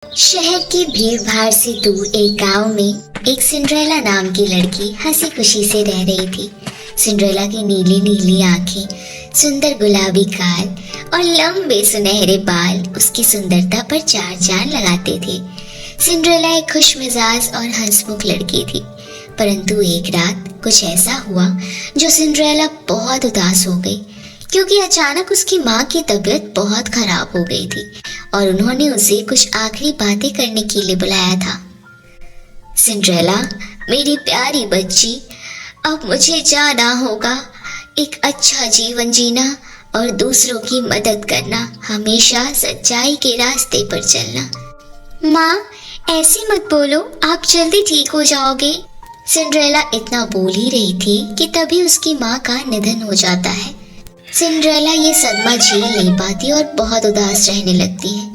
शहर की भीड़ भाड़ से दूर एक गांव में एक सिंड्रेला नाम की लड़की हंसी खुशी से रह रही थी। सिंड्रेला की नीली नीली आंखें, सुंदर गुलाबी गाल और लंबे सुनहरे बाल उसकी सुंदरता पर चार चांद लगाते थे। सिंड्रेला एक खुश मिजाज और हंसमुख लड़की थी, परंतु एक रात कुछ ऐसा हुआ जो सिंड्रेला बहुत उदास हो गई, क्योंकि अचानक उसकी माँ की तबीयत बहुत खराब हो गई थी और उन्होंने उसे कुछ आखिरी बातें करने के लिए बुलाया था। सिंड्रेला, मेरी प्यारी बच्ची, अब मुझे जाना होगा। एक अच्छा जीवन जीना और दूसरों की मदद करना, हमेशा सच्चाई के रास्ते पर चलना। माँ, ऐसे मत बोलो, आप जल्दी ठीक हो जाओगे। सिंड्रेला इतना बोल ही रही थी कि तभी उसकी माँ का निधन हो जाता है। सिंड्रेला ये सदमा झेल नहीं पाती और बहुत उदास रहने लगती है।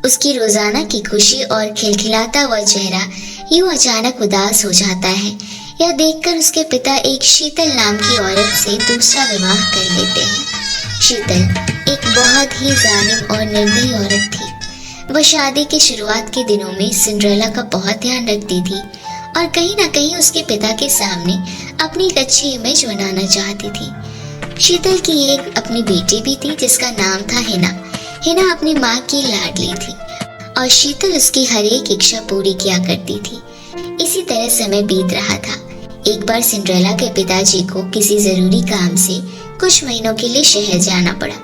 उसकी रोजाना की खुशी और खिलखिलाता हुआ चेहरा यूं अचानक उदास हो जाता है। यह देखकर उसके पिता एक शीतल नाम की औरत से दूसरा विवाह कर लेते हैं। शीतल एक बहुत ही जालिम और निर्दयी औरत थी। वह शादी के शुरुआत के दिनों में सिंड्रेला का बहुत ध्यान रखती थी और कहीं ना कहीं उसके पिता के सामने अपनी एक अच्छी इमेज बनाना चाहती थी। शीतल की एक अपनी बेटी भी थी जिसका नाम था हिना। हिना अपनी माँ की लाडली थी और शीतल उसकी हर एक इच्छा पूरी किया करती थी। इसी तरह समय बीत रहा था। एक बार सिंड्रेला के पिताजी को किसी जरूरी काम से कुछ महीनों के लिए शहर जाना पड़ा।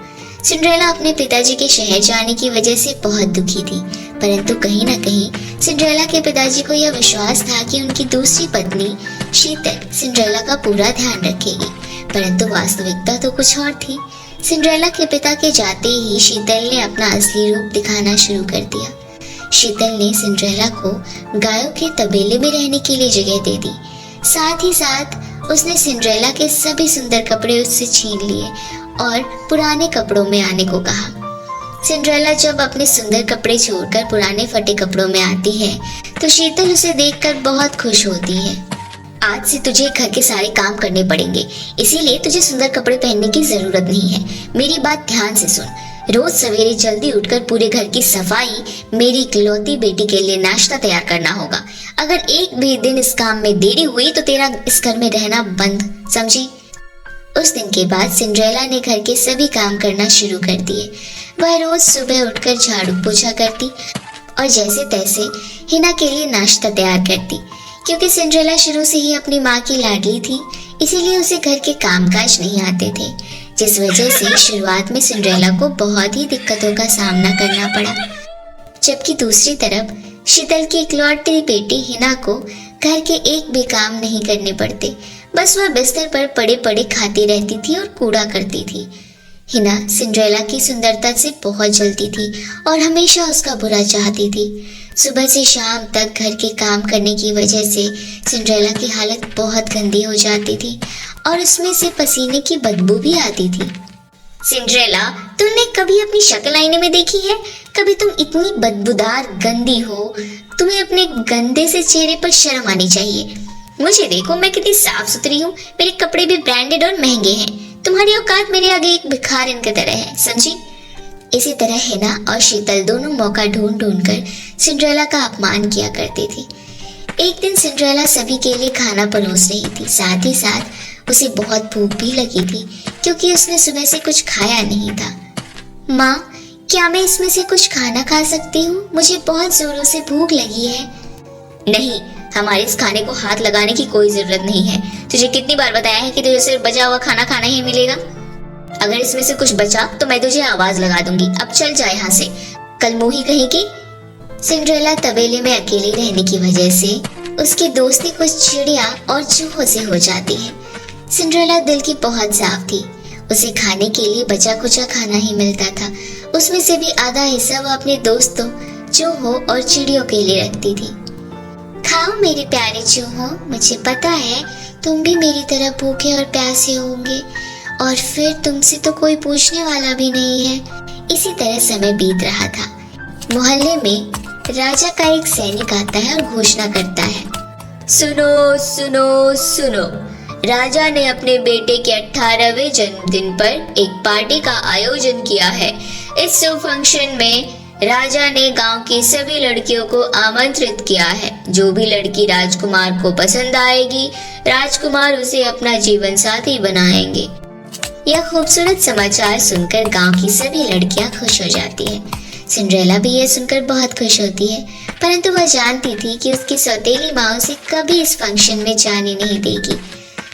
सिंड्रेला अपने पिताजी के शहर जाने की वजह से बहुत दुखी थी, परंतु कहीं ना कहीं सिंड्रेला के पिताजी को यह विश्वास था कि उनकी दूसरी पत्नी शीतल सिंड्रेला का पूरा ध्यान रखेगी, परंतु वास्तविकता तो कुछ और थी। सिंड्रेला के पिता के जाते ही शीतल ने अपना असली रूप दिखाना शुरू कर दिया। शीतल ने सिंड्रेला को गायों के तबेले में रहने के लिए जगह दे दी। साथ ही साथ उसने सिंड्रेला के सभी सुंदर कपड़े उससे छीन लिए और पुराने कपड़ों में आने को कहा। सिंड्रेला जब अपने सुंदर कपड़े छोड़कर पुराने फटे कपड़ों में आती है तो शीतल उसे देखकर बहुत खुश होती है। आज से तुझे घर के सारे काम करने पड़ेंगे, इसीलिए तुझे सुंदर कपड़े पहनने की जरूरत नहीं है। मेरी बात ध्यान से सुन। रोज सवेरे जल्दी उठकर पूरे घर की सफाई, मेरी इकलौती बेटी के लिए नाश्ता तैयार करना होगा। अगर एक भी दिन इस काम में देरी हुई तो तेरा इस घर में रहना बंद, समझी? उस दिन के बाद सिंड्रेला ने घर के सभी काम करना शुरू कर दिए। वह रोज सुबह उठकर झाड़ू पोछा करती और जैसे तैसे हिना के लिए नाश्ता तैयार करती। क्योंकि सिंड्रेला शुरू से ही अपनी माँ की लाडली थी, इसीलिए उसे घर के कामकाज नहीं आते थे, जिस वजह से शुरुआत में सिंड्रेला को बहुत ही दिक्कतों का सामना करना पड़ा। जबकि दूसरी तरफ शीतल की इकलौती बेटी हिना को घर के एक भी काम नहीं करने पड़ते, बस वह बिस्तर पर पड़े पड़े खाती रहती थी और कूड़ा करती थी। हिना सिंड्रेला की सुंदरता से बहुत जलती थी और हमेशा उसका बुरा चाहती थी। सुबह से शाम तक घर के काम करने की वजह से सिंड्रेला की हालत बहुत गंदी हो जाती थी और उसमें से पसीने की बदबू भी आती थी। सिंड्रेला, तुमने कभी अपनी शक्ल आईने में देखी है? कभी तुम इतनी बदबूदार गंदी हो? तुम्हें अपने गंदे से चेहरे पर शर्म आनी चाहिए। मुझे देखो, मैं कितनी साफ सुथरी हूँ, मेरे कपड़े भी ब्रांडेड और महंगे हैं। तुम्हारी औकात मेरे आगे एक भिखारिन की तरह है, समझी? इसी तरह हिना और शीतल दोनों मौका ढूंढ ढूंढ कर सिंड्रेला का अपमान किया करती थी। एक दिन सिंड्रेला सभी के लिए खाना परोस रही थी, साथ ही साथ उसे बहुत भूख भी लगी थी क्योंकि उसने सुबह से कुछ खाया नहीं था। माँ, क्या मैं इसमें से कुछ खाना खा सकती हूँ? मुझे बहुत जोरों से भूख लगी है। नहीं, हमारे इस खाने को हाथ लगाने की कोई जरूरत नहीं है। तुझे कितनी बार बताया है कि तुझे सिर्फ बचा हुआ खाना खाना ही मिलेगा। अगर इसमें से कुछ बचा तो मैं तुझे आवाज लगा दूंगी। अब चल जा यहाँ से, कल मुंही कहेगी। सिंड्रेला तबेले में अकेली रहने की वजह से उसकी दोस्ती कुछ चिड़िया और चूहों से हो जाती है। सिंड्रेला दिल की बहुत साफ थी। उसे खाने के लिए बचा कुचा खाना ही मिलता था। उसमें से भी आधा हिस्सा वो अपने दोस्तों, चूहों और चिड़ियों के लिए रखती थी। खाओ मेरे प्यारे चूहों, मुझे पता है तुम भी मेरी तरह भूखे और प्यासे होंगे और फिर तुमसे तो कोई पूछने वाला भी नहीं है। इसी तरह समय बीत रहा था। मोहल्ले में राजा का एक सैनिक आता है और घोषणा करता है, सुनो सुनो सुनो, राजा ने अपने बेटे के 18वें जन्मदिन पर एक पार्टी का आयोजन किया है। इस शुभ फंक्शन में राजा ने गांव की सभी लड़कियों को आमंत्रित किया है। जो भी लड़की राजकुमार को पसंद आएगी, राजकुमार उसे अपना जीवन साथी बनाएंगे। यह खूबसूरत समाचार सुनकर गांव की सभी लड़कियां खुश हो जाती है। सिंड्रेला भी यह सुनकर बहुत खुश होती है, परंतु वह जानती थी कि उसकी सौतेली माँ उसे कभी इस फंक्शन में जाने नहीं देगी।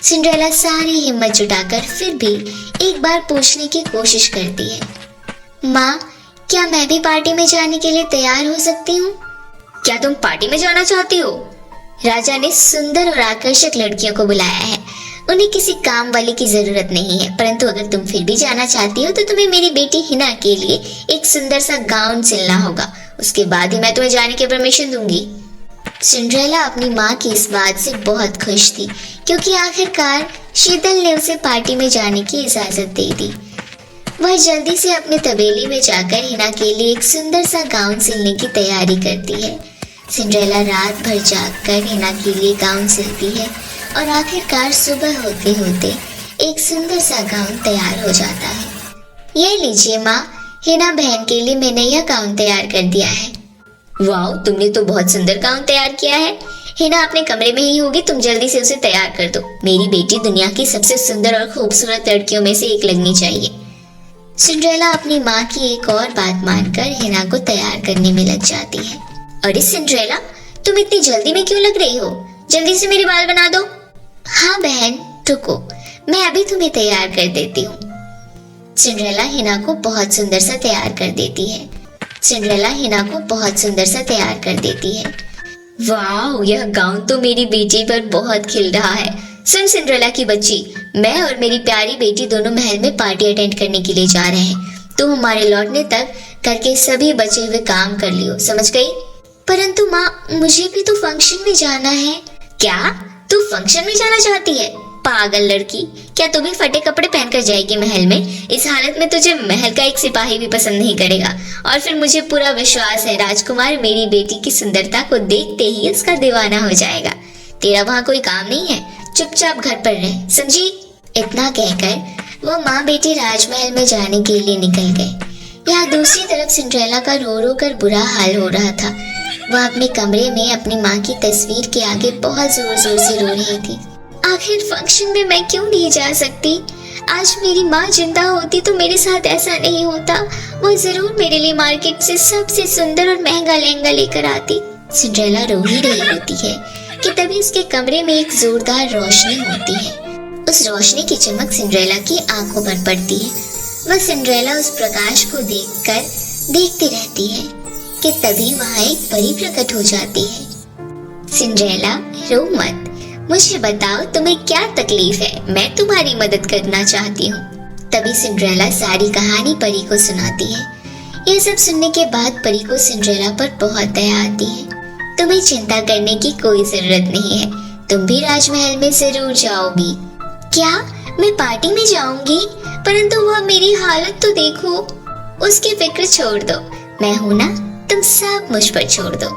सिंड्रेला सारी हिम्मत जुटाकर फिर भी एक बार पूछने की कोशिश करती है, माँ, क्या मैं भी पार्टी में जाने के लिए तैयार हो सकती हूँ? क्या तुम पार्टी में जाना चाहती हो? राजा ने सुंदर और आकर्षक लड़कियों को बुलाया है। उन्हें किसी काम वाली की जरूरत नहीं है, परंतु अगर तुम फिर भी जाना चाहती हो तो तुम्हें मेरी बेटी हिना के लिए एक सुंदर सा गाउन सिलना होगा। उसके बाद ही मैं तुम्हें जाने की परमिशन दूंगी। सिंड्रेला अपनी माँ की इस बात से बहुत खुश थी, क्योंकि आखिरकार शीतल ने उसे पार्टी में जाने की इजाजत दे दी। वह जल्दी से अपने तबेले में जाकर हिना के लिए एक सुंदर सा गाउन सिलने की तैयारी करती है। सिंड्रेला रात भर जागकर हिना के लिए गाउन सिलती है और आखिरकार सुबह होते होते एक सुंदर सा गाउन तैयार हो जाता है। ये लीजिए माँ, हिना बहन के लिए मैंने यह गाउन तैयार कर दिया है। वाह, तुमने तो बहुत सुंदर गाउन तैयार किया है। हिना अपने कमरे में ही होगी, तुम जल्दी से उसे तैयार कर दो। मेरी बेटी दुनिया की सबसे सुंदर और खूबसूरत लड़कियों में से एक लगनी चाहिए। सिंड्रेला अपनी माँ की एक और बात मानकर हिना को तैयार करने में लग जाती है। अरे सिंड्रेला, तुम इतनी जल्दी में क्यों लग रही हो? जल्दी से मेरे बाल बना दो। हाँ बहन, रुको, मैं अभी तुम्हें तैयार कर देती हूँ। सिंड्रेला हिना को बहुत सुंदर सा तैयार कर देती है। सिंड्रेला हिना को बहुत सुंदर सा तैयार कर देती है। वाह, यह गाउन तो मेरी बेटी पर बहुत खिल रहा है। सुन सिंड्रेला की बच्ची, मैं और मेरी प्यारी बेटी दोनों महल में पार्टी अटेंड करने के लिए जा रहे हैं। तुम हमारे लौटने तक घर के सभी बचे हुए काम कर लियो, समझ गई? परंतु माँ, मुझे भी तो फंक्शन में जाना है। क्या तू फंक्शन में जाना चाहती है? पागल लड़की, क्या तू भी फटे कपड़े पहनकर जाएगी महल में? इस हालत में तुझे महल का एक सिपाही भी पसंद नहीं करेगा। और फिर मुझे पूरा विश्वास है राजकुमार मेरी बेटी की सुंदरता को देखते ही उसका दीवाना हो जाएगा। तेरा वहाँ कोई काम नहीं है, चुपचाप घर पर रह, समझी? इतना कहकर वो माँ बेटी राजमहल में जाने के लिए निकल गए। यहाँ दूसरी तरफ सिंड्रेला का रो रो कर बुरा हाल हो रहा था। वह अपने कमरे में अपनी माँ की तस्वीर के आगे बहुत जोर जोर से रो रही थी। आखिर फंक्शन में मैं क्यों नहीं जा सकती? आज मेरी माँ जिंदा होती तो मेरे साथ ऐसा नहीं होता। वो जरूर मेरे लिए मार्केट से सबसे सुंदर और महंगा लहंगा लेकर आती। सिंड्रेला रो ही रही होती है कि तभी उसके कमरे में एक जोरदार रोशनी होती है। उस रोशनी की चमक सिंड्रेला की आंखों पर पड़ती है। वह सिंड्रेला उस प्रकाश को देखकर देखती रहती है कि तभी वहाँ एक परी प्रकट हो जाती है। सिंड्रेला, रो मत, मुझे बताओ तुम्हें क्या तकलीफ है, मैं तुम्हारी मदद करना चाहती हूँ। तभी सिंड्रेला सारी कहानी परी को सुनाती है। यह सब सुनने के बाद परी को सिंड्रेला पर बहुत दया आती है। तुम्हें चिंता करने की कोई जरूरत नहीं है, तुम भी राजमहल में जरूर जाओगी। क्या मैं पार्टी में जाऊंगी? परंतु वह मेरी हालत तो देखो। उसकी फिक्र छोड़ दो, मैं हूं ना, तुम सब मुझ पर छोड़ दो।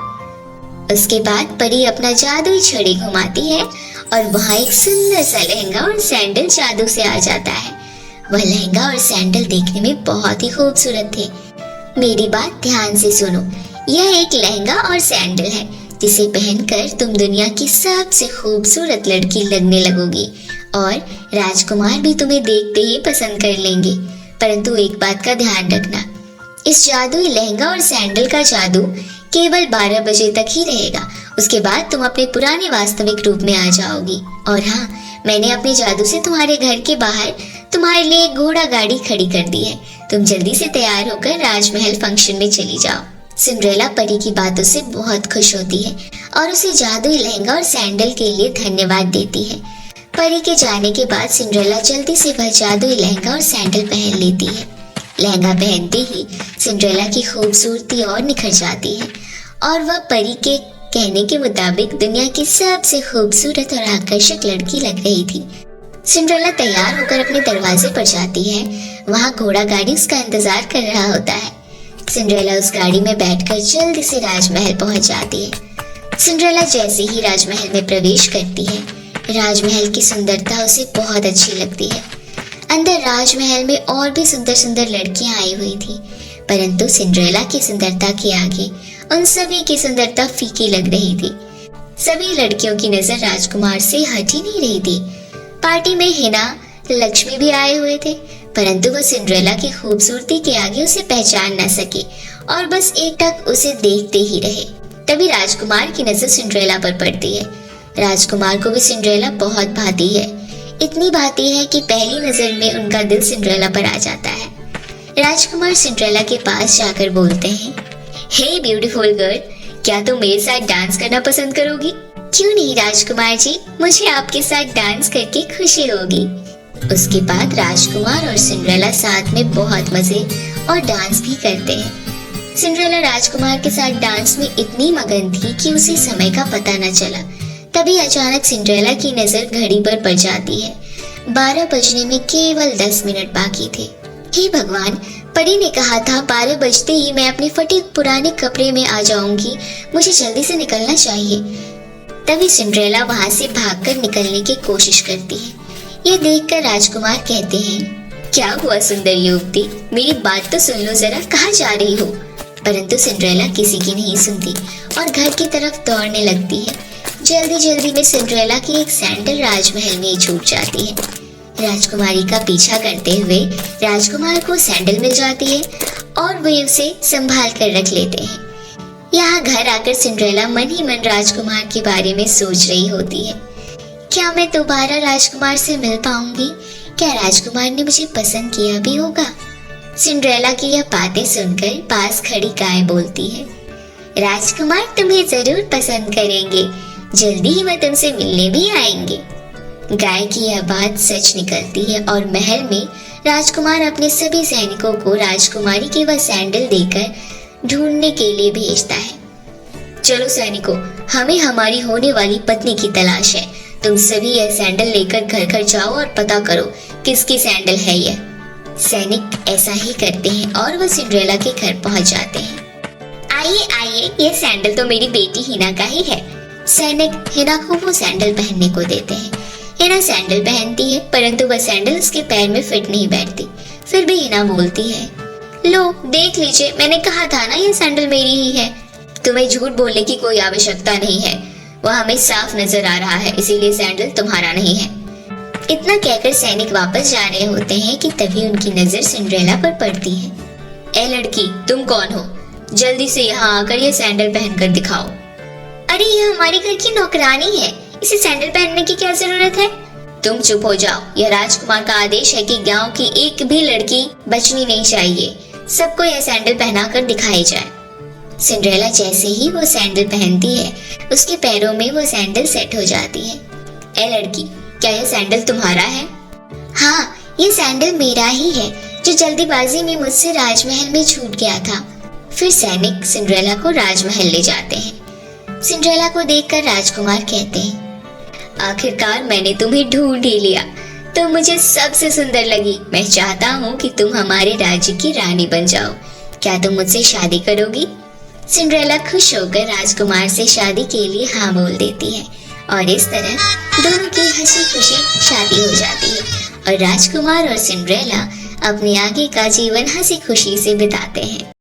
उसके बाद परी अपना जादुई छड़ी घुमाती है और वहाँ एक सुंदर सा लहंगा और सैंडल जादू से आ जाता है। वह लहंगा और सैंडल देखने में बहुत ही खूबसूरत थे। मेरी बात ध्यान से सुनो, यह एक लहंगा और सैंडल है जिसे पहनकर तुम दुनिया की सबसे खूबसूरत लड़की लगने लगोगी और राजकुमार भी तुम्हें देखते ही पसंद कर लेंगे। परंतु एक बात का ध्यान रखना, इस जादुई लहंगा और सैंडल का जादू केवल 12 बजे तक ही रहेगा। उसके बाद तुम अपने पुराने वास्तविक रूप में आ जाओगी। और हाँ, मैंने अपने जादू से तुम्हारे घर के बाहर तुम्हारे लिए एक घोड़ा गाड़ी खड़ी कर दी है। तुम जल्दी से तैयार होकर राजमहल फंक्शन में चली जाओ। सिंड्रेला परी की बातों से बहुत खुश होती है और उसे जादुई लहंगा और सैंडल के लिए धन्यवाद देती है। परी के जाने के बाद सिंड्रेला जल्दी से वह जादुई लहंगा और सैंडल पहन लेती है। लहंगा पहनते ही सिंड्रेला की खूबसूरती और निखर जाती है और वह परी के कहने के मुताबिक दुनिया की सबसे खूबसूरत और आकर्षक लड़की लग रही थी। सिंड्रेला तैयार होकर अपने दरवाजे पर जाती है। वहाँ घोड़ा गाड़ी उसका इंतजार कर रहा होता है। सिंड्रेला उस गाड़ी में बैठकर जल्दी से राजमहल पहुंच जाती है। सिंड्रेला जैसे ही राजमहल में प्रवेश करती है, राजमहल की सुंदरता उसे बहुत अच्छी लगती है। अंदर राजमहल में और भी सुंदर सुंदर लड़कियां आई हुई थी, परंतु सिंड्रेला की सुंदरता के आगे उन सभी की सुंदरता फीकी लग रही थी। सभी लड़कियों की नजर राजकुमार से हट ही नहीं रही थी। पार्टी में हिना, लक्ष्मी भी आए हुए थे, परंतु वो सिंड्रेला की खूबसूरती के आगे उसे पहचान न सके और बस एकटक उसे देखते ही रहे। तभी राजकुमार की नजर सिंड्रेला पर पड़ती है। राजकुमार को भी सिंड्रेला बहुत भाती है, इतनी भाती है कि पहली नजर में उनका दिल सिंड्रेला पर आ जाता है। राजकुमार सिंड्रेला के पास जाकर बोलते हैं, हे ब्यूटीफुल गर्ल, क्या तुम मेरे साथ डांस करना पसंद करोगी? क्यों नहीं राजकुमार जी, मुझे आपके साथ डांस करके खुशी होगी। उसके बाद राजकुमार और सिंड्रेला साथ में बहुत मजे और डांस भी करते हैं। सिंड्रेला राजकुमार के साथ डांस में इतनी मगन थी कि उसे समय का पता न चला। तभी अचानक सिंड्रेला की नजर घड़ी पर पड़ जाती है। 12 बजने में केवल 10 मिनट बाकी थे। हे भगवान, परी ने कहा था 12 बजते ही मैं अपने फटे पुराने कपड़े में आ जाऊंगी, मुझे जल्दी से निकलना चाहिए। तभी सिंड्रेला वहां से भागकर निकलने की कोशिश करती है। यह देखकर राजकुमार कहते हैं, क्या हुआ सुंदर युवती, मेरी बात तो सुन लो जरा, कहाँ जा रही हो? परंतु सिंड्रेला किसी की नहीं सुनती और घर की तरफ दौड़ने लगती है। जल्दी जल्दी में सिंड्रेला की एक सैंडल राजमहल में ही छूट जाती है। राजकुमारी का पीछा करते हुए राजकुमार को सैंडल मिल जाती है और वे उसे संभाल कर रख लेते हैं। यहाँ घर आकर सिंड्रेला मन ही मन राजकुमार के बारे में सोच रही होती है, क्या मैं दोबारा राजकुमार से मिल पाऊंगी? क्या राजकुमार ने मुझे पसंद किया भी होगा? सिंड्रेला की यह बातें सुनकर पास खड़ी गाय बोलती है, राजकुमार तुम्हें जरूर पसंद करेंगे, जल्दी ही वह तुमसे मिलने भी आएंगे। गाय की यह बात सच निकलती है और महल में राजकुमार अपने सभी सैनिकों को राजकुमारी की वह सैंडल देकर ढूंढने के लिए भेजता है। चलो सैनिकों, हमें हमारी होने वाली पत्नी की तलाश है। तुम सभी यह सैंडल लेकर घर घर जाओ और पता करो किसकी सैंडल है यह। सैनिक ऐसा ही करते हैं और वह सिंड्रेला के घर पहुंच जाते हैं। आइए आइए, यह सैंडल तो मेरी बेटी हिना का ही है। सैनिक हिना को वो सैंडल पहनने को देते हैं। हिना सैंडल पहनती है, परंतु वह सैंडल उसके पैर में फिट नहीं बैठती। फिर भी हिना बोलती है, लो देख लीजिए, मैंने कहा था ना यह सैंडल मेरी ही है। तुम्हें झूठ बोलने की कोई आवश्यकता नहीं है, वह हमें साफ नजर आ रहा है, इसीलिए सैंडल तुम्हारा नहीं है। इतना कहकर सैनिक वापस जा रहे होते हैं कि तभी उनकी नजर सिंड्रेला पर पड़ती है। ए लड़की, तुम कौन हो? जल्दी से यहाँ आकर यह सैंडल पहनकर दिखाओ। अरे यह हमारे घर की नौकरानी है, इसे सैंडल पहनने की क्या जरूरत है? तुम चुप हो जाओ, यह राजकुमार का आदेश है कि गांव की एक भी लड़की बचनी नहीं चाहिए, सबको यह सैंडल पहनाकर दिखाई जाए। सिंड्रेला जैसे ही वो सैंडल पहनती है, उसके पैरों में वो सैंडल सेट हो जाती है। ए लड़की, क्या यह सैंडल तुम्हारा है? हाँ, ये सैंडल मेरा ही है, जो जल्दीबाजी में मुझसे राजमहल में छूट गया था। फिर सैनिक सिंड्रेला को राजमहल ले जाते हैं। सिंड्रेला को देखकर राजकुमार कहते हैं, आखिरकार मैंने तुम्हें ढूंढ ही लिया, तुम मुझे सबसे सुंदर लगी। मैं चाहता हूँ कि तुम हमारे राज्य की रानी बन जाओ। क्या तुम मुझसे शादी करोगी? सिंड्रेला खुश होकर राजकुमार से शादी के लिए हाँ बोल देती है और इस तरह दोनों की हंसी खुशी शादी हो जाती है और राजकुमार और सिंड्रेला अपने आगे का जीवन हंसी खुशी से बिताते हैं।